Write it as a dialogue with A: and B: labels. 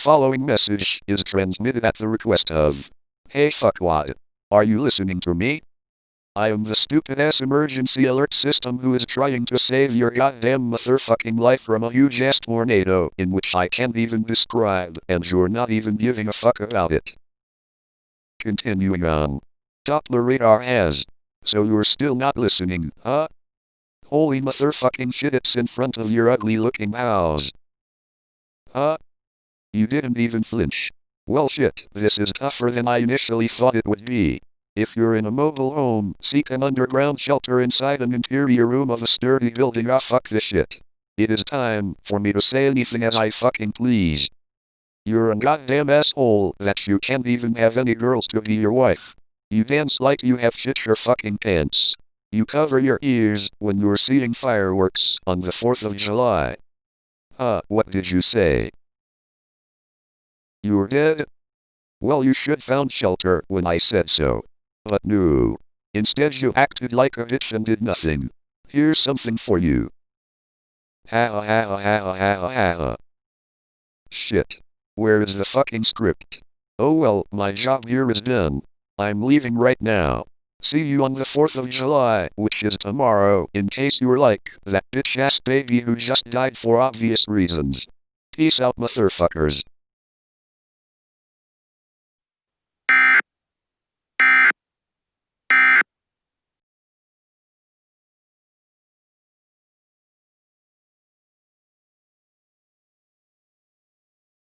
A: following message is transmitted at the request of, hey fuckwad. Are you listening to me? I am the stupid-ass emergency alert system who is trying to save your goddamn motherfucking life from a huge-ass tornado in which I can't even describe, and you're not even giving a fuck about it. Continuing on. Doppler radar has. So you're still not listening, huh? Holy motherfucking shit, it's in front of your ugly-looking house. Huh? You didn't even flinch. Well shit, this is tougher than I initially thought it would be. If you're in a mobile home, seek an underground shelter inside an interior room of a sturdy building. Ah, fuck this shit. It is time for me to say anything as I fucking please. You're a goddamn asshole that you can't even have any girls to be your wife. You dance like you have shit your fucking pants. You cover your ears when you're seeing fireworks on the 4th of July. What did you say? You're dead? Well, you should found shelter when I said so. But no. Instead you acted like a bitch and did nothing. Here's something for you. Ha ha ha ha ha ha ha. Shit. Where is the fucking script? Oh well, my job here is done. I'm leaving right now. See you on the 4th of July, which is tomorrow, in case you're like that bitch-ass baby who just died for obvious reasons. Peace out, motherfuckers.